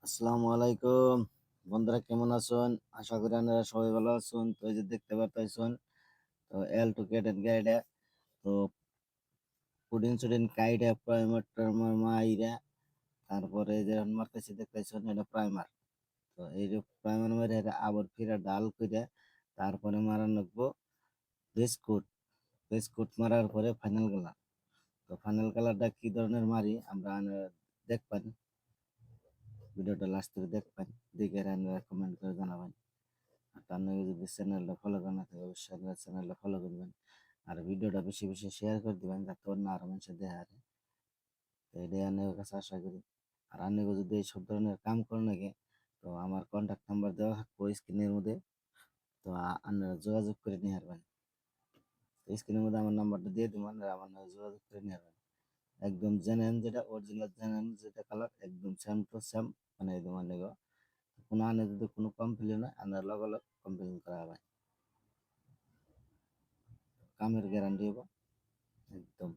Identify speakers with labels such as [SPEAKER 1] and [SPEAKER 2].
[SPEAKER 1] আসসালামু আলাইকুম। বন্ধুরা কেমন আছেন? আশা করি আপনারা সবাই ভালো আছেন। তো এই যে দেখতে পারতেছেন, তো এল টু ক্যাডেট গাইডে তো পুডিং সুডিং কাইডে প্রাইমার টাইমার মাইরা তারপরে এই যে মারতেছি দেখতেছেন এটা প্রাইমার। তো এই যে প্রাইমার মেরে এটা আবার ফিরা ডাল করে তারপরে মারা লাগবো বেস কোট। বেস কোট মারার পরে ফাইনাল কালার। তো ফাইনাল কালারটা কি ধরনের মারি আমরা দেখবেন। ভিডিওটা লাস্ট থেকে দেখবেন, দেখে আপনারা কমেন্ট করে জানাবেন। আর তার নইলে যদি চ্যানেলটা ফলো করে না থাকে অবশ্যই আপনারা চ্যানেলটা ফলো করবেন আর ভিডিওটা বেশি বেশি শেয়ার করে দিবেন যাতে অন্য আরো মানুষের দেখা আরে। তো এটাই আপনাদের কাছে আশা করি। আর আপনাকে যদি এই সব ধরনের কাম করেন নাকি, তো আমার কন্ট্যাক্ট নাম্বার দেওয়া থাকবো স্ক্রিনের মধ্যে। তো আপনারা যোগাযোগ করে নিয়ে আসবেন। স্ক্রিনের মধ্যে আমার নাম্বারটা দিয়ে দেবেন, আপনারা আমার নামে যোগাযোগ করে নিয়ে আসবেন। একদম জেনেন যেটা অরিজিনাল জেনেন যেটা কালার একদম সেম টু সেম মানে একদম আপনাকে কোনো আনে যদি কোনো কমপ্লেন হয় আপনার লগে লগ কমপ্লেন করা হবে, কামের গ্যারান্টি হবে একদম।